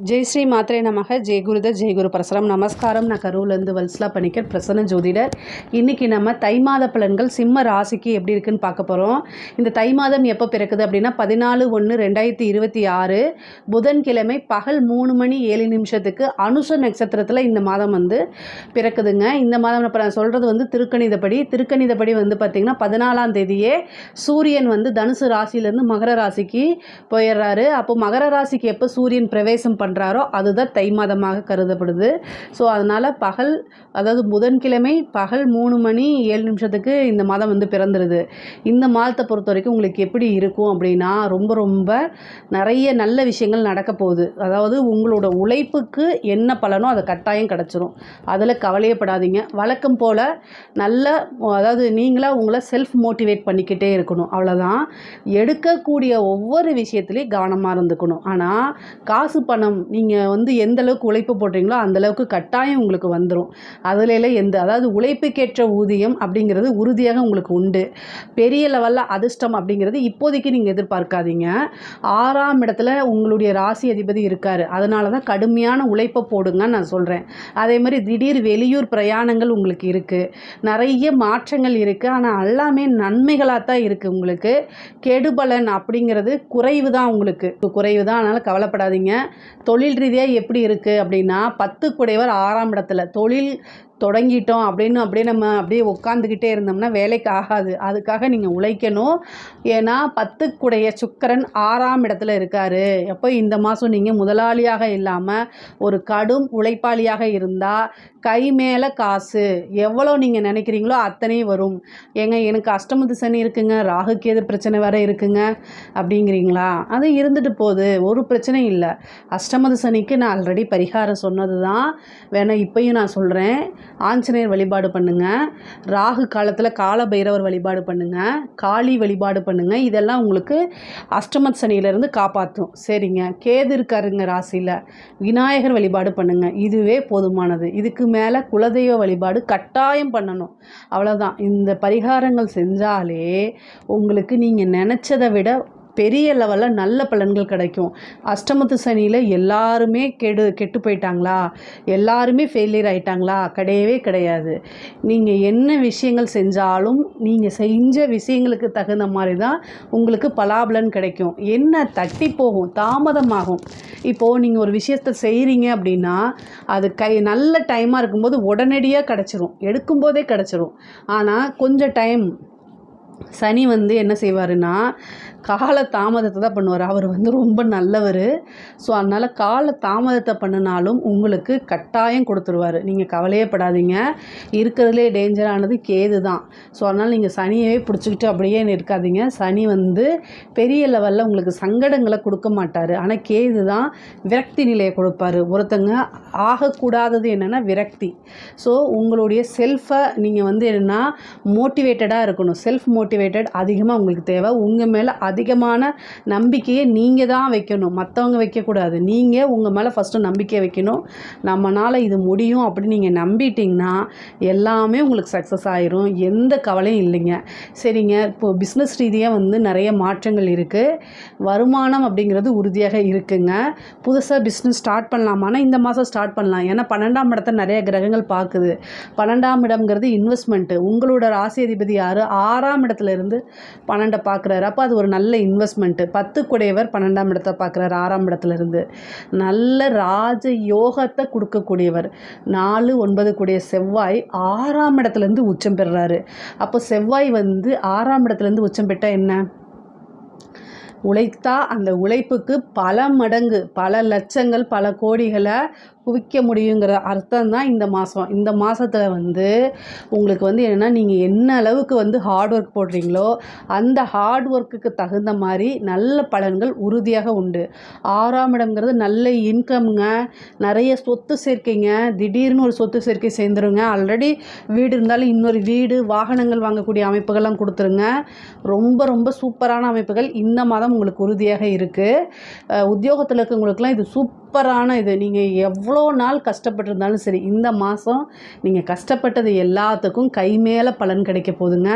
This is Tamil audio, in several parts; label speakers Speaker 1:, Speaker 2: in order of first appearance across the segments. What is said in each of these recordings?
Speaker 1: ஜெய் ஸ்ரீ மாத்ரே நமக. ஜெய் குருதர் ஜெய் குரு பரசுராம். நமஸ்காரம். நான் கரூர்லேருந்து வல்சலா பணிக்கர், பிரசன்ன ஜோதிடர். இன்றைக்கி நம்ம தை மாத பலன்கள் சிம்ம ராசிக்கு எப்படி இருக்குன்னு பார்க்க போகிறோம். இந்த தை மாதம் எப்போ பிறக்குது அப்படின்னா 14/1/2026 புதன்கிழமை பகல் 3:07 அனுஷ நட்சத்திரத்தில் இந்த மாதம் பிறக்குதுங்க. இந்த மாதம் இப்போ நான் சொல்கிறது திருக்கணிதப்படி பார்த்திங்கன்னா 14ஆம் தேதியே சூரியன் தனுசு ராசியிலேருந்து மகர ராசிக்கு போயிடுறாரு. அப்போ மகர ராசிக்கு எப்போ சூரியன் பிரவேசம் பண்ணுறாரோ அதுதான் தை மாதமாக கருதப்படுது. ஸோ அதனால் அதாவது புதன்கிழமை பகல் 3:07 இந்த மாதம் பிறந்துடுது. இந்த மாதத்தை பொறுத்த வரைக்கும் உங்களுக்கு எப்படி இருக்கும் அப்படின்னா ரொம்ப நிறைய நல்ல விஷயங்கள் நடக்க போகுது. அதாவது உங்களோட உழைப்புக்கு என்ன பலனோ அது கட்டாயம் கிடச்சிரும். அதில் கவலையப்படாதீங்க. வழக்கம் போல் அதாவது நீங்களாக உங்களை செல்ஃப் மோட்டிவேட் பண்ணிக்கிட்டே இருக்கணும். அவ்வளோதான். எடுக்கக்கூடிய ஒவ்வொரு விஷயத்துலையும் கவனமாக இருந்துக்கணும். ஆனால் காசு பணம் நீங்கள் எந்த அளவுக்கு உழைப்பு போடுறீங்களோ அந்தளவுக்கு கட்டாயம் உங்களுக்கு வந்துடும். அதில் அதாவது உழைப்புக்கேற்ற ஊதியம் அப்படிங்கிறது உறுதியாக உங்களுக்கு உண்டு. பெரிய லெவலில் அதிர்ஷ்டம் அப்படிங்கிறது இப்போதைக்கு நீங்கள் எதிர்பார்க்காதீங்க. 6ஆம் இடத்துல உங்களுடைய ராசி அதிபதி இருக்கார். அதனால தான் கடுமையான உழைப்பை போடுங்கன்னு நான் சொல்கிறேன். அதே மாதிரி திடீர் வெளியூர் பிரயாணங்கள் உங்களுக்கு இருக்குது. நிறைய மாற்றங்கள் இருக்குது. ஆனால் எல்லாமே நன்மைகளாக தான் இருக்குது. உங்களுக்கு கெடுபலன் அப்படிங்கிறது குறைவு தான். அதனால் கவலைப்படாதீங்க. தொழில் ரீதியாக எப்படி இருக்குது அப்படின்னா 10 குடையவர் 6ஆம் இடத்துல. தொழில் தொடங்கிட்டோம் அப்படியே நம்ம உட்காந்துக்கிட்டே இருந்தோம்னா வேலைக்கு ஆகாது. அதுக்காக நீங்கள் உழைக்கணும். ஏன்னா 10 குடைய சுக்கிரன் 6ஆம் இடத்துல இருக்கார். அப்போ இந்த மாதம் நீங்கள் முதலாளியாக இல்லாமல் ஒரு கடும் உழைப்பாளியாக இருந்தால் கை மேலே காசு எவ்வளோ நீங்கள் நினைக்கிறீங்களோ அத்தனையும் வரும். எனக்கு அஷ்டமத்து சனி இருக்குங்க, ராகு கேது பிரச்சனை வேறு இருக்குங்க அப்படிங்கிறீங்களா? அது இருந்துட்டு போகுது, ஒரு பிரச்சனையும் இல்லை. அஷ்டமத்து சனிக்கு நான் ஆல்ரெடி பரிகாரம் சொன்னது தான். வேணால் இப்போயும் நான் சொல்கிறேன். ஆஞ்சநேயர் வழிபாடு பண்ணுங்கள். ராகு காலத்தில் கால பைரவர் வழிபாடு பண்ணுங்கள். காளி வழிபாடு பண்ணுங்கள். இதெல்லாம் உங்களுக்கு அஷ்டமத் சனியிலேருந்து காப்பாற்றும். சரிங்க. கேது இருக்காருங்க ராசியில், விநாயகர் வழிபாடு பண்ணுங்கள். இதுவே போதுமானது. இதுக்கு மேலே குலதெய்வ வழிபாடு கட்டாயம் பண்ணணும். அவ்வளோதான். இந்த பரிகாரங்கள் செஞ்சாலே உங்களுக்கு நீங்கள் நினச்சதை விட பெரிய லெவலில் நல்ல பலன்கள் கிடைக்கும். அஷ்டமத்து சனியில் எல்லாருமே கெட்டு போயிட்டாங்களா, எல்லாருமே ஃபெயிலியர் ஆகிட்டாங்களா? கிடையவே கிடையாது. நீங்கள் என்ன விஷயங்கள் செஞ்சாலும் நீங்கள் செஞ்ச விஷயங்களுக்கு தகுந்த மாதிரி தான் உங்களுக்கு பலாபலன் கிடைக்கும். என்ன தட்டி போகும், தாமதமாகும். இப்போது நீங்கள் ஒரு விஷயத்தை செய்கிறீங்க அப்படின்னா அது நல்ல டைமாக இருக்கும்போது உடனடியாக கிடச்சிரும், எடுக்கும்போதே கிடச்சிரும். ஆனால் கொஞ்சம் டைம் சனி என்ன செய்வாருன்னா கால தாமதத்தை தான் பண்ணுவார். அவர் ரொம்ப நல்லவர். ஸோ அதனால் கால தாமதத்தை பண்ணினாலும் உங்களுக்கு கட்டாயம் கொடுத்துருவார். நீங்கள் கவலையே படாதீங்க. இருக்கிறதுலே டேஞ்சரானது கேது தான். ஸோ அதனால் நீங்கள் சனியவே பிடிச்சிக்கிட்டு அப்படியே இருக்காதீங்க. சனி பெரிய லெவலில் உங்களுக்கு சங்கடங்களை கொடுக்க மாட்டார். ஆனால் கேது தான் விரக்தி நிலையை கொடுப்பார். ஒருத்தங்க ஆகக்கூடாதது என்னென்னா விரக்தி. ஸோ உங்களுடைய செல்ஃபை நீங்கள் என்னென்னா மோட்டிவேட்டடாக இருக்கணும். செல்ஃப் மோட்டிவேட்டட் அதிகமாக உங்களுக்கு தேவை. உங்கள் மேலே அதிகமான நம்பிக்கையை நீங்கள் தான் வைக்கணும், மற்றவங்க வைக்கக்கூடாது. நீங்கள் உங்கள் மேலே ஃபஸ்ட்டு நம்பிக்கை வைக்கணும். நம்மளால் இது முடியும் அப்படின்னு நீங்கள் நம்பிட்டிங்கன்னா எல்லாமே உங்களுக்கு சக்ஸஸ் ஆயிரும். எந்த கவலையும் இல்லைங்க. சரிங்க. இப்போது பிஸ்னஸ் ரீதியாக நிறைய மாற்றங்கள் இருக்குது. வருமானம் அப்படிங்கிறது உறுதியாக இருக்குங்க. புதுசாக பிஸ்னஸ் ஸ்டார்ட் பண்ணலாமான்னா இந்த மாதம் ஸ்டார்ட் பண்ணலாம். ஏன்னா 12ஆம் இடத்தை நிறைய கிரகங்கள் பார்க்குது. 12ஆம் இடம்ங்கிறது இன்வெஸ்ட்மெண்ட்டு. உங்களோட ராசி அதிபதி யார்? 6ஆம் இடத்துலேருந்து 12 பார்க்குறாரு. அப்போ அது ஒரு நல்ல இன்வெஸ்ட்மெண்ட்டு. 10 குடையவர் 12ஆம் இடத்தை பார்க்குறாரு 6ஆம் இடத்துலேருந்து. நல்ல ராஜ யோகத்தை கொடுக்கக்கூடியவர். 4, 9 கூடிய செவ்வாய் 6ஆம் இடத்துலேருந்து உச்சம் பெறுறாரு. அப்போ செவ்வாய் 6ஆம் இடத்துலேருந்து உச்சம் பெற்றால் என்ன? உழைத்தா அந்த உழைப்புக்கு பல மடங்கு, பல லட்சங்கள், பல கோடிகளை குவிக்க முடியுங்கிற அர்த்தம் தான் இந்த மாதம். இந்த மாதத்தில் உங்களுக்கு என்னென்னா நீங்கள் என்ன அளவுக்கு ஹார்ட் ஒர்க் போடுறீங்களோ அந்த ஹார்ட் ஒர்க்குக்கு தகுந்த மாதிரி நல்ல பலன்கள் உறுதியாக உண்டு. 6ஆம் இடம்ங்கிறது நல்ல இன்கம்ங்க. நிறைய சொத்து சேர்க்கைங்க. திடீர்னு ஒரு சொத்து சேர்க்கை சேர்ந்துருங்க. ஆல்ரெடி வீடு இருந்தாலும் இன்னொரு வீடு, வாகனங்கள் வாங்கக்கூடிய அமைப்புகள்லாம் கொடுத்துருங்க. ரொம்ப சூப்பரான அமைப்புகள் இந்த மாதம் பலம் உங்களுக்கு உறுதியாக இருக்குது. உத்தியோகத்தில் இருக்கவங்களுக்குலாம் இது சூப்பரான இது. நீங்கள் எவ்வளோ நாள் கஷ்டப்பட்டிருந்தாலும் சரி, இந்த மாதம் நீங்கள் கஷ்டப்பட்டது எல்லாத்துக்கும் கை மேலே பலன் கிடைக்க போகுதுங்க.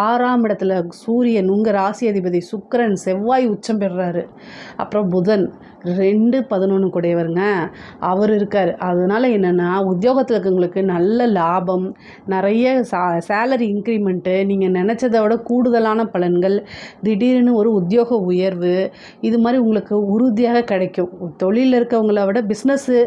Speaker 1: 6ஆம் இடத்துல சூரியன், உங்கள் ராசி அதிபதி சுக்கிரன், செவ்வாய் உச்சம் பெறுறாரு. அப்புறம் புதன் 2-11 கூடையவருங்க, அவர் இருக்கார். அதனால் என்னென்னா உத்தியோகத்தில் இருக்கவங்களுக்கு நல்ல லாபம், நிறைய சேலரி இன்க்ரிமெண்ட்டு, நீங்கள் நினச்சதை விட கூடுதலான பலன்கள், திடீர்னு ஒரு உத்தியோக உயர்வு, இது மாதிரி உங்களுக்கு உறுதியாக கிடைக்கும். தொழிலில் இருக்கவங்கள விட பிஸ்னஸ்ஸு,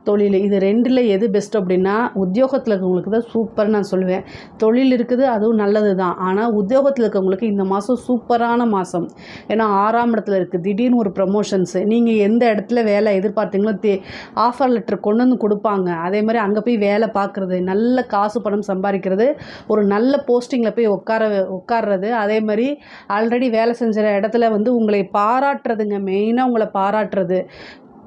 Speaker 1: தொழில், இது 2ல் எது பெஸ்ட் அப்படின்னா உத்தியோகத்தில் இருக்கவங்களுக்கு தான் சூப்பர் நான் சொல்லுவேன். தொழில் இருக்குது, அதுவும் நல்லது தான். ஆனால் உத்தியோகத்தில் இருக்கவங்களுக்கு இந்த மாதம் சூப்பரான மாதம். ஏன்னா 6ஆம் இடத்துல இருக்குது. திடீர்னு ஒரு ப்ரமோஷன்ஸு, நீங்கள் எந்த இடத்துல வேலை எதிர்பார்த்தீங்களோ ஆஃபர் லெட்டர் கொண்டு வந்து கொடுப்பாங்க. அதே மாதிரி அங்கே போய் வேலை பார்க்குறது, நல்ல காசு பணம் சம்பாதிக்கிறது, ஒரு நல்ல போஸ்டிங்கில் போய் உட்கார்றது, அதே மாதிரி ஆல்ரெடி வேலை செஞ்ச இடத்துல வந்து உங்களை பாராட்டுறதுங்க. மெயினாக உங்களை பாராட்டுறது.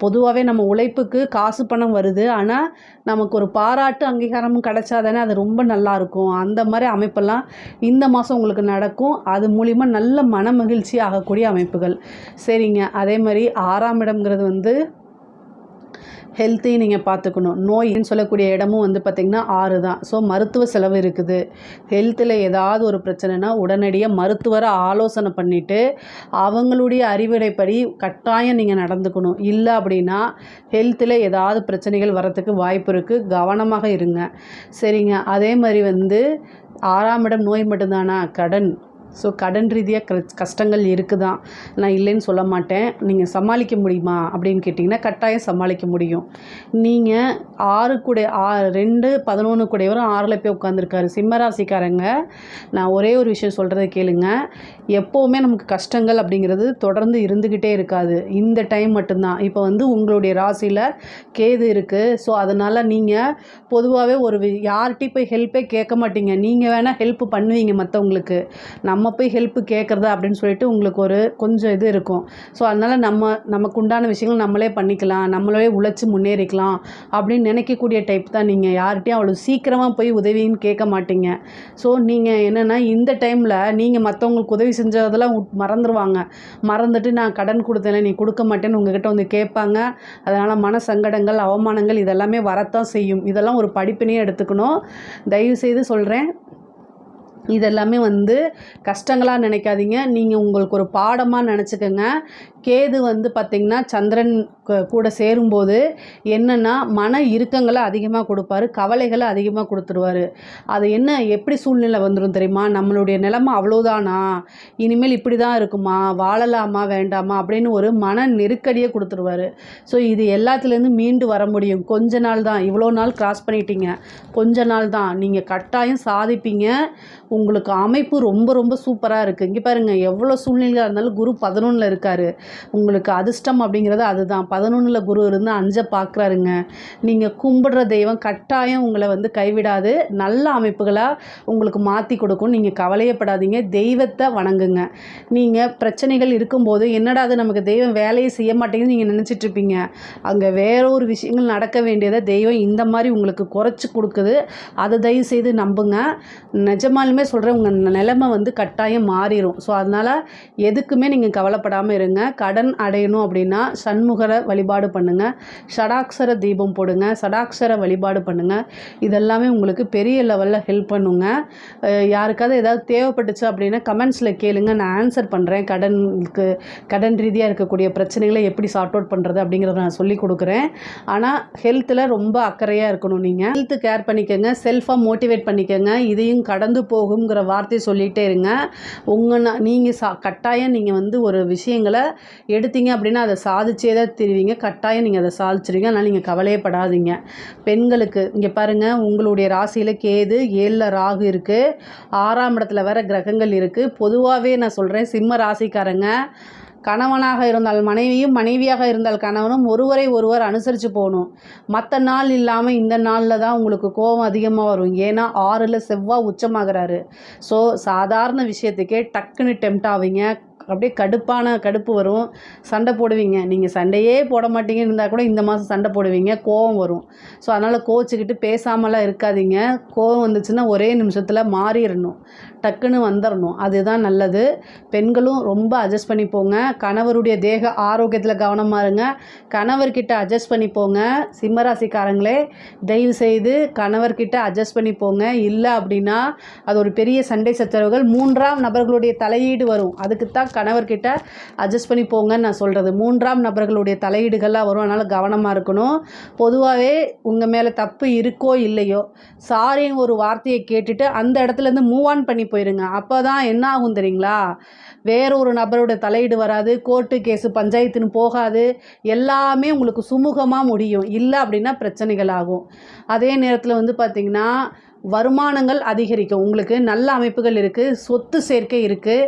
Speaker 1: பொதுவாகவே நம்ம உழைப்புக்கு காசு பணம் வருது, ஆனால் நமக்கு ஒரு பாராட்டு அங்கீகாரமும் கிடைச்சா தானே அது ரொம்ப நல்லாயிருக்கும். அந்த மாதிரி அமைப்பெல்லாம் இந்த மாதம் உங்களுக்கு நடக்கும். அது மூலிமா நல்ல மன மகிழ்ச்சி ஆகக்கூடிய அமைப்புகள். சரிங்க. அதே மாதிரி 6ஆம் இடம்ங்கிறது வந்து ஹெல்த்தையும் நீங்கள் பார்த்துக்கணும். நோயின்னு சொல்லக்கூடிய இடமும் வந்து பார்த்திங்கன்னா 6 தான். ஸோ மருத்துவ செலவு இருக்குது. ஹெல்த்தில் ஏதாவது ஒரு பிரச்சனைனா உடனடியாக மருத்துவரை ஆலோசனை பண்ணிவிட்டு அவங்களுடைய அறிவுரைப்படி கட்டாயம் நீங்கள் நடந்துக்கணும். இல்லை அப்படின்னா ஹெல்த்தில் ஏதாவது பிரச்சனைகள் வரத்துக்கு வாய்ப்பு இருக்குது. கவனமாக இருங்க. சரிங்க. அதே மாதிரி வந்து 6ஆம் இடம் நோய் மட்டும்தானா, கடன். ஸோ கடன் ரீதியாக கஷ்டங்கள் இருக்குதான், நான் இல்லைன்னு சொல்ல மாட்டேன். நீங்கள் சமாளிக்க முடியுமா அப்படின்னு கேட்டிங்கன்னா கட்டாயம் சமாளிக்க முடியும். நீங்கள் 6 கூட 2-11 கூடையவரும் 6ல் போய் உட்காந்துருக்காரு. சிம்மராசிக்காரங்க, நான் ஒரே ஒரு விஷயம் சொல்கிறத கேளுங்க. எப்போவுமே நமக்கு கஷ்டங்கள் அப்படிங்கிறது தொடர்ந்து இருந்துக்கிட்டே இருக்காது. இந்த டைம் மட்டும்தான். இப்போ வந்து உங்களுடைய ராசியில் கேது இருக்குது. ஸோ அதனால் நீங்கள் பொதுவாகவே யார்கிட்டையும் போய் ஹெல்ப்பே கேட்க மாட்டீங்க. நீங்கள் வேணால் ஹெல்ப் பண்ணுவீங்க மற்றவங்களுக்கு. நம்ம போய் ஹெல்ப்பு கேட்குறதா அப்படின்னு சொல்லிட்டு உங்களுக்கு ஒரு கொஞ்சம் இது இருக்கும். ஸோ அதனால் நமக்கு உண்டான விஷயங்கள் நம்மளே பண்ணிக்கலாம், நம்மளே உழைச்சி முன்னேறிக்கலாம் அப்படின்னு நினைக்கக்கூடிய டைப் தான் நீங்கள். யார்கிட்டையும் அவ்வளோ சீக்கிரமாக போய் உதவின்னு கேட்க மாட்டீங்க. ஸோ நீங்கள் என்னென்னா இந்த டைமில் நீங்கள் மற்றவங்களுக்கு உதவி செஞ்சதெல்லாம் மறந்துடுவாங்க. மறந்துட்டு நான் கடன் கொடுத்தேன் நீ கொடுக்க மாட்டேன்னு உங்ககிட்ட வந்து கேட்பாங்க. அதனால் மன சங்கடங்கள், அவமானங்கள் இதெல்லாமே வரத்தான் செய்யும். இதெல்லாம் ஒரு படிப்பினையே எடுத்துக்கணும். தயவுசெய்து சொல்கிறேன், இதெல்லாமே வந்து கஷ்டங்களாக நினைக்காதீங்க. நீங்கள் உங்களுக்கு ஒரு பாடமாக நினச்சிக்கோங்க. கேது வந்து பார்த்திங்கன்னா சந்திரன் கூட சேரும்போது என்னென்னா மன இறுக்கங்களை அதிகமாக கொடுப்பாரு, கவலைகளை அதிகமாக கொடுத்துருவார். அது எப்படி சூழ்நிலை வந்துடும் தெரியுமா, நம்மளுடைய நிலைமை அவ்வளோதானா, இனிமேல் இப்படி தான் இருக்குமா, வாழலாமா வேண்டாமா அப்படின்னு ஒரு மன நெருக்கடியை கொடுத்துருவார். ஸோ இது எல்லாத்துலேருந்து மீண்டு வர முடியும். கொஞ்ச நாள் தான், இவ்வளோ நாள் கிராஸ் பண்ணிட்டீங்க, கொஞ்ச நாள் தான், நீங்கள் கட்டாயம் சாதிப்பீங்க. உங்களுக்கு அமைப்பு ரொம்ப ரொம்ப சூப்பராக இருக்குது. இங்கே பாருங்கள், எவ்வளோ சூழ்நிலையாக இருந்தாலும் குரு 11ல் இருக்கார். உங்களுக்கு அதிர்ஷ்டம் அப்படிங்கிறது அதுதான். 11ல் குரு இருந்து 5 பார்க்குறாருங்க. நீங்கள் கும்பிடுற தெய்வம் கட்டாயம் உங்களை வந்து கைவிடாது, நல்ல அமைப்புகளாக உங்களுக்கு மாற்றி கொடுக்கும். நீங்கள் கவலையப்படாதீங்க, தெய்வத்தை வணங்குங்க. நீங்கள் பிரச்சனைகள் இருக்கும்போது என்னடா அது நமக்கு தெய்வம் வேலையை செய்ய மாட்டேங்குன்னு நீங்கள் நினச்சிட்ருப்பீங்க. அங்கே வேற ஒரு விஷயங்கள் நடக்க வேண்டியதை தெய்வம் இந்த மாதிரி உங்களுக்கு குறைச்சி கொடுக்குது. அதை தயவு செய்து நம்புங்க. நிஜமாலுமே சொல்கிறேன், உங்கள் நிலைமை வந்து கட்டாயம் மாறிடும். ஸோ அதனால் எதுக்குமே நீங்கள் கவலைப்படாமல் இருங்க. கடன் அடையணும் அப்படின்னா சண்முகரை வழிபாடு பண்ணுங்கள், ஷடாக்ஷர தீபம் போடுங்க, ஷடாக்ஷர வழிபாடு பண்ணுங்கள். இதெல்லாமே உங்களுக்கு பெரிய லெவலில் ஹெல்ப் பண்ணுங்க. யாருக்காவது ஏதாவது தேவைப்பட்டுச்சு அப்படின்னா கமெண்ட்ஸில் கேளுங்க, நான் ஆன்சர் பண்ணுறேன். கடன் ரீதியாக இருக்கக்கூடிய பிரச்சனைகளை எப்படி சார்ட் அவுட் பண்ணுறது அப்படிங்கிறத நான் சொல்லி கொடுக்குறேன். ஆனால் ஹெல்த்தில் ரொம்ப அக்கறையாக இருக்கணும். நீங்கள் ஹெல்த்து கேர் பண்ணிக்கோங்க, செல்ஃபாக மோட்டிவேட் பண்ணிக்கோங்க. இதையும் கடந்து போகுங்கிற வார்த்தையை சொல்லிகிட்டே இருங்க. நீங்கள் கட்டாயம் நீங்கள் வந்து ஒரு விஷயங்களை எடுத்தீங்க அப்படின்னா அதை சாதிச்சே தான் தெரிவிங்க. கட்டாயம் நீங்கள் அதை சாதிச்சிருவீங்க. அதனால் நீங்கள் கவலையப்படாதீங்க. பெண்களுக்கு இங்கே பாருங்கள், உங்களுடைய ராசியில் கேது, 7ல் ராகு இருக்குது, 6ஆம் இடத்துல வேறு கிரகங்கள் இருக்குது. பொதுவாகவே நான் சொல்கிறேன், சிம்ம ராசிக்காரங்க கணவனாக இருந்தால் மனைவியும், மனைவியாக இருந்தால் கணவனும் ஒருவர் அனுசரித்து போகணும். மற்ற நாள் இல்லாமல் இந்த நாளில் தான் உங்களுக்கு கோபம் அதிகமாக வரும். ஏன்னா 6ல் செவ்வாய் உச்சமாகிறாரு. ஸோ சாதாரண விஷயத்துக்கே டக்குன்னு டெம்ட் ஆவீங்க. அப்படியே கடுப்பு வரும், சண்டை போடுவீங்க. நீங்கள் சண்டையே போட மாட்டீங்கன்னு இருந்தால் கூட இந்த மாதம் சண்டை போடுவீங்க, கோபம் வரும். ஸோ அதனால் கோச்சிக்கிட்டு பேசாமலாம் இருக்காதீங்க. கோபம் வந்துச்சுன்னா ஒரே நிமிஷத்தில் மாறிடணும். டக்குன்னு வந்துடணும், அதுதான் நல்லது. பெண்களும் ரொம்ப அட்ஜஸ்ட் பண்ணி போங்க. கணவருடைய தேக ஆரோக்கியத்தில் கவனமாக இருங்க. கணவர்கிட்ட அட்ஜஸ்ட் பண்ணி போங்க. சிம்மராசிக்காரங்களே, தயவுசெய்து கணவர்கிட்ட அட்ஜஸ்ட் பண்ணி போங்க. இல்லை அப்படின்னா அது ஒரு பெரிய சண்டை சச்சரவுகள், 3ஆம் நபர்களுடைய தலையீடு வரும். அதுக்கு தான் கணவர்கிட்ட அட்ஜஸ்ட் பண்ணி போங்கன்னு நான் சொல்கிறது. 3ஆம் நபர்களுடைய தலையீடுகள்லாம் வரும். அதனால் கவனமாக இருக்கணும். பொதுவாகவே உங்கள் மேலே தப்பு இருக்கோ இல்லையோ, சாரின்னு ஒரு வார்த்தையை கேட்டுட்டு அந்த இடத்துலேருந்து மூவ் ஆன் பண்ணி போயிருங்க. அப்போ தான் என்ன ஆகும் தெரியுங்களா, வேற ஒரு நபரோட தலையீடு வராது, கோர்ட்டு கேஸு பஞ்சாயத்துன்னு போகாது, எல்லாமே உங்களுக்கு சுமூகமாக முடியும். இல்லை அப்படின்னா பிரச்சனைகள் ஆகும். அதே நேரத்தில் வந்து பார்த்திங்கன்னா வருமானங்கள் அதிகரிக்கும். உங்களுக்கு நல்ல அமைப்புகள் இருக்குது, சொத்து சேர்க்கை இருக்குது,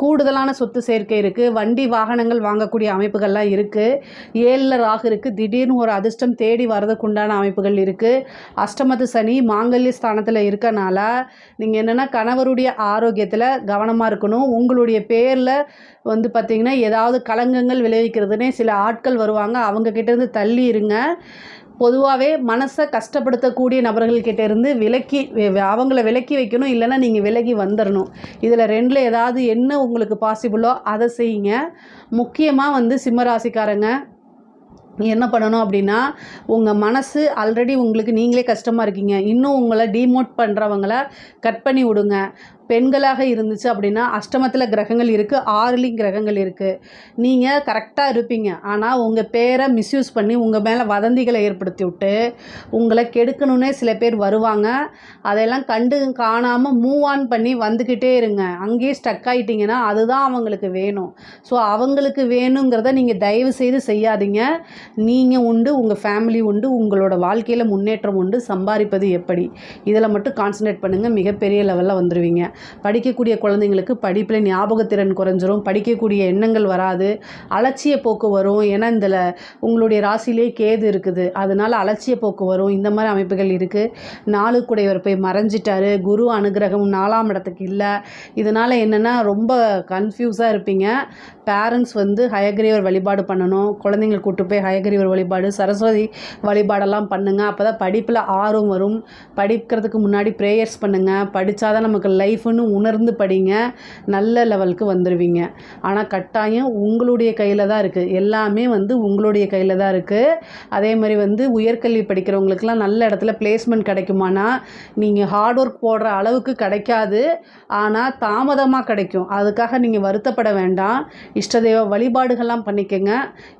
Speaker 1: கூடுதலான சொத்து சேர்க்கை இருக்குது, வண்டி வாகனங்கள் வாங்கக்கூடிய அமைப்புகள்லாம் இருக்குது. 7ல் ராகு இருக்குது, திடீர்னு ஒரு அதிர்ஷ்டம் தேடி வரதுக்கு உண்டான அமைப்புகள் இருக்குது. அஷ்டமத்து சனி மாங்கல்ய ஸ்தானத்தில் இருக்கனால நீங்கள் என்னென்னா கணவருடைய ஆரோக்கியத்தில் கவனமாக இருக்கணும். உங்களுடைய பேரில் வந்து பார்த்திங்கன்னா ஏதாவது களங்கங்கள் விளைவிக்கிறதுனே சில ஆட்கள் வருவாங்க, அவங்கக்கிட்டேருந்து தள்ளி இருங்க. பொதுவாகவே மனசை கஷ்டப்படுத்தக்கூடிய நபர்கள்கிட்ட இருந்து அவங்கள விலக்கி வைக்கணும், இல்லைன்னா நீங்கள் விலகி வந்துடணும். இதில் 2ல் ஏதாவது என்ன உங்களுக்கு பாசிபிளோ அதை செய்யுங்க. முக்கியமாக வந்து சிம்மராசிக்காரங்க என்ன பண்ணணும் அப்படின்னா, உங்கள் மனசு ஆல்ரெடி உங்களுக்கு நீங்களே கஷ்டமாக இருக்கீங்க, இன்னும் உங்களை டிமோட் பண்ணுறவங்கள கட் பண்ணி விடுங்க. பெண்களாக இருந்துச்சு அப்படின்னா அஷ்டமத்தில் கிரகங்கள் இருக்குது, 6லையும் கிரகங்கள் இருக்குது. நீங்கள் கரெக்டாக இருப்பீங்க. ஆனால் உங்கள் பேரை மிஸ்யூஸ் பண்ணி உங்கள் மேலே வதந்திகளை ஏற்படுத்தி விட்டு உங்களை கெடுக்கணுன்னே சில பேர் வருவாங்க. அதெல்லாம் கண்டு காணாமல் மூவ் ஆன் பண்ணி வந்துக்கிட்டே இருங்க. அங்கேயே ஸ்டக் ஆகிட்டிங்கன்னா அதுதான் அவங்களுக்கு வேணும். ஸோ அவங்களுக்கு வேணுங்கிறத நீங்கள் தயவு செய்து செய்யாதீங்க. நீங்கள் உண்டு, உங்கள் ஃபேமிலி உண்டு, உங்களோட வாழ்க்கையில் முன்னேற்றம் உண்டு. சம்பாதிப்பது எப்படி, இதில் மட்டும் கான்சன்ட்ரேட் பண்ணுங்கள், மிகப்பெரிய லெவலில் வந்துடுவீங்க. படிக்கக்கூடிய குழந்தைங்களுக்கு படிப்பில் ஞாபகத்திறன் குறைஞ்சிரும், படிக்கக்கூடிய எண்ணங்கள் வராது, அலட்சிய போக்கு வரும். ஏன்னா இந்த உங்களுடைய ராசியிலே கேது இருக்குது, அதனால் அலட்சிய போக்கு வரும். இந்த மாதிரி அமைப்புகள் இருக்குது. 4 கூடையவர் போய் மறைஞ்சிட்டாரு, குரு அனுகிரகம் 4ஆம் இடத்துக்கு இல்லை. இதனால் என்னென்னா ரொம்ப கன்ஃபியூஸாக இருப்பீங்க. பேரண்ட்ஸ் வந்து ஹயக்ரீவர் வழிபாடு பண்ணணும். குழந்தைங்களை கூட்டு போய் ஹயக்ரீவர் வழிபாடு, சரஸ்வதி வழிபாடெல்லாம் பண்ணுங்கள். அப்போ தான் படிப்பில் ஆர்வம் வரும். படிக்கிறதுக்கு முன்னாடி ப்ரேயர்ஸ் பண்ணுங்கள். படித்தாதான் நமக்கு லைஃப்னு உணர்ந்து படிங்க, நல்ல லெவலுக்கு வந்துடுவீங்க. ஆனால் கட்டாயம் உங்களுடைய கையில் தான் இருக்குது, எல்லாமே வந்து உங்களுடைய கையில் தான் இருக்குது. அதே மாதிரி வந்து உயர்கல்வி படிக்கிறவங்களுக்கெல்லாம் நல்ல இடத்துல பிளேஸ்மெண்ட் கிடைக்குமானா, நீங்கள் ஹார்ட் ஒர்க் போடுற அளவுக்கு கிடைக்காது, ஆனால் தாமதமாக கிடைக்கும். அதுக்காக நீங்கள் வருத்தப்பட வேண்டாம். இஷ்ட தெய்வ வழிபாடுகள்லாம் பண்ணிக்கங்க.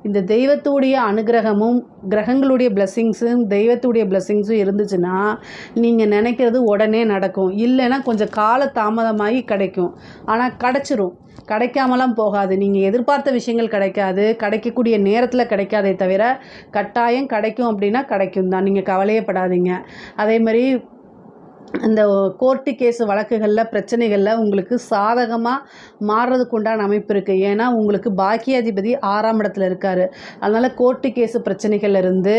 Speaker 1: இந்த தெய்வத்துடைய அனுகிரகமும் கிரகங்களுடைய பிளெஸ்ஸிங்ஸும் தெய்வத்துடைய பிளெஸ்ஸிங்ஸும் இருந்துச்சுன்னா நீங்கள் நினைக்கிறது உடனே நடக்கும். இல்லைன்னா கொஞ்சம் கால தாமதமாகி கிடைக்கும், ஆனால் கிடச்சிரும். கிடைக்காமலாம் போகாது. நீங்கள் எதிர்பார்த்த விஷயங்கள் கிடைக்காது, கிடைக்கக்கூடிய நேரத்தில் கிடைக்காதே தவிர கட்டாயம் கிடைக்கும் அப்படின்னா கிடைக்கும் தான், நீங்கள் கவலையே படாதீங்க. அதே மாதிரி இந்த கோர்ட்டு கேஸு வழக்குகளில் பிரச்சனைகளில் உங்களுக்கு சாதகமாக மாறுறதுக்கு உண்டான அமைப்பு இருக்குது. ஏன்னா உங்களுக்கு பாக்கியாதிபதி 6ஆம் இடத்துல இருக்கார். அதனால் கோர்ட்டு கேஸு பிரச்சனைகள் இருந்து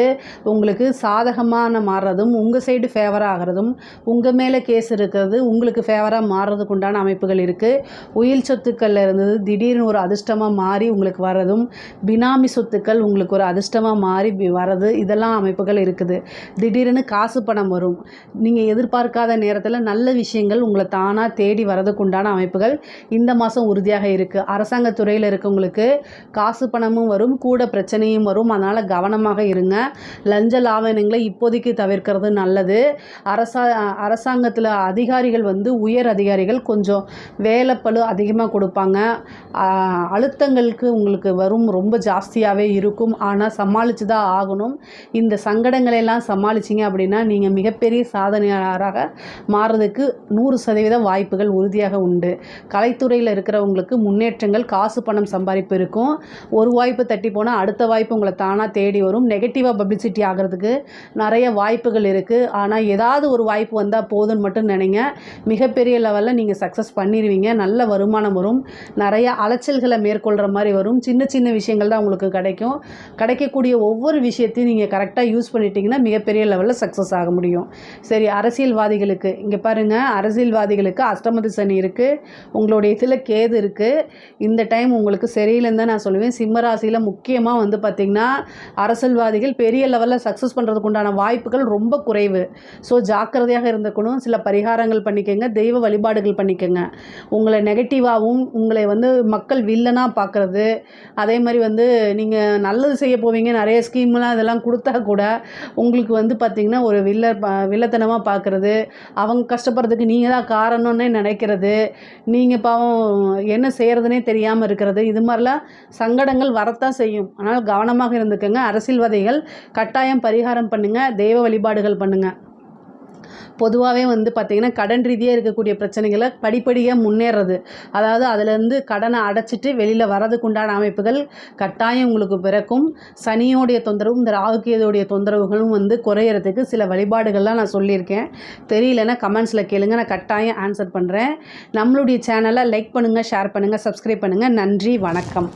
Speaker 1: உங்களுக்கு சாதகமான மாறுறதும், உங்கள் சைடு ஃபேவராக ஆகிறதும், உங்கள் மேலே கேஸ் இருக்கிறது உங்களுக்கு ஃபேவராக மாறுறதுக்கு உண்டான அமைப்புகள் இருக்குது. உயில் சொத்துக்களில் இருந்தது திடீர்னு ஒரு அதிர்ஷ்டமாக மாறி உங்களுக்கு வர்றதும், பினாமி சொத்துக்கள் உங்களுக்கு ஒரு அதிர்ஷ்டமாக மாறி வர்றது, இதெல்லாம் அமைப்புகள் இருக்குது. திடீர்னு காசு பணம் வரும். நீங்கள் எதிர்பார்க்க நேரத்தில் நல்ல விஷயங்கள் உங்களை தானாக தேடி வரதுக்கு உண்டான அமைப்புகள் இந்த மாதம் உறுதியாக இருக்குது. அரசாங்க துறையில் இருக்கவங்களுக்கு காசு பணமும் வரும், கூட பிரச்சனையும் வரும். அதனால் கவனமாக இருங்க. லஞ்ச லாவணங்களை இப்போதைக்கு தவிர்க்கிறது நல்லது. அரசாங்கத்தில் அதிகாரிகள் வந்து உயர் அதிகாரிகள் கொஞ்சம் வேலைப்பளு அதிகமாக கொடுப்பாங்க. அழுத்தங்களுக்கு உங்களுக்கு வரும் ரொம்ப ஜாஸ்தியாகவே இருக்கும். ஆனால் சமாளித்து தான் ஆகணும். இந்த சங்கடங்களெல்லாம் சமாளிச்சிங்க அப்படின்னா நீங்கள் மிகப்பெரிய சாதனையாளராக மாறுறதுக்கு 100% வாய்ப்புகள் உறுதியாக உண்டு. கலைத்துறையில் இருக்கிறவங்களுக்கு முன்னேற்றங்கள், காசு பணம் சம்பாதிப்பு இருக்கும். ஒரு வாய்ப்பு தட்டி போனால் அடுத்த வாய்ப்பு உங்களை தானாக தேடி வரும். நெகட்டிவாக பப்ளிசிட்டி ஆகிறதுக்கு நிறைய வாய்ப்புகள் இருக்குது. ஆனால் ஏதாவது ஒரு வாய்ப்பு வந்தால் போதுன்னு மட்டும் நினைங்க, மிகப்பெரிய லெவலில் நீங்கள் சக்ஸஸ் பண்ணிடுவீங்க. நல்ல வருமானம் வரும், நிறைய அலைச்சல்களை மேற்கொள்கிற மாதிரி வரும். சின்ன சின்ன விஷயங்கள் தான் உங்களுக்கு கிடைக்கும். கிடைக்கக்கூடிய ஒவ்வொரு விஷயத்தையும் நீங்கள் கரெக்டாக யூஸ் பண்ணிட்டீங்கன்னா மிகப்பெரிய லெவலில் சக்ஸஸ் ஆக முடியும். சரி, அரசியல்வாதி அரசியல்வாதிகளுக்கு இங்கே பாருங்கள், அரசியல்வாதிகளுக்கு அஷ்டமத்து சனி இருக்குது, உங்களுடைய இதில் கேது இருக்குது. இந்த டைம் உங்களுக்கு சரியில்லைன்னு தான் நான் சொல்லுவேன். சிம்ம ராசியில் முக்கியமாக வந்து பார்த்திங்கன்னா அரசியல்வாதிகள் பெரிய லெவலில் சக்ஸஸ் பண்ணுறதுக்கு உண்டான வாய்ப்புகள் ரொம்ப குறைவு. ஸோ ஜாக்கிரதையாக இருந்துக்கணும். சில பரிகாரங்கள் பண்ணிக்கோங்க, தெய்வ வழிபாடுகள் பண்ணிக்கோங்க. உங்களை நெகட்டிவாகவும் உங்களை வந்து மக்கள் வில்லனாக பார்க்குறது, அதே மாதிரி வந்து நீங்கள் நல்லது செய்ய போவீங்க, நிறைய ஸ்கீம்லாம் இதெல்லாம் கொடுத்தா கூட உங்களுக்கு வந்து பார்த்திங்கன்னா ஒரு வில்லத்தனமாக பார்க்குறது, அவங்க கஷ்டப்படுறதுக்கு நீங்கள் தான் காரணம்னே நினைக்கிறது, நீங்கள் பாவம் என்ன செய்கிறதுனே தெரியாமல் இருக்கிறது, இது மாதிரிலாம் சங்கடங்கள் வரத்தான் செய்யும். அதனால் கவனமாக இருந்துக்கோங்க. அரசியல்வாதிகள் கட்டாயம் பரிகாரம் பண்ணுங்கள், தெய்வ வழிபாடுகள் பண்ணுங்கள். பொதுவாகவே வந்து பார்த்திங்கன்னா கடன் ரீதியாக இருக்கக்கூடிய பிரச்சனைகளை படிப்படியாக முன்னேறது, அதாவது அதிலேருந்து கடனை அடைச்சிட்டு வெளியில் வரதுக்கு உண்டான அமைப்புகள் கட்டாயம் உங்களுக்கு பிறக்கும். சனியோடைய தொந்தரவும் இந்த ராகுகேதுடைய தொந்தரவுகளும் வந்து குறையிறதுக்கு சில வழிபாடுகள்லாம் நான் சொல்லியிருக்கேன். தெரியலன்னா கமெண்ட்ஸில் கேளுங்க, நான் கட்டாயம் ஆன்சர் பண்ணுறேன். நம்மளுடைய சேனலை லைக் பண்ணுங்கள், ஷேர் பண்ணுங்கள், சப்ஸ்கிரைப் பண்ணுங்கள். நன்றி, வணக்கம்.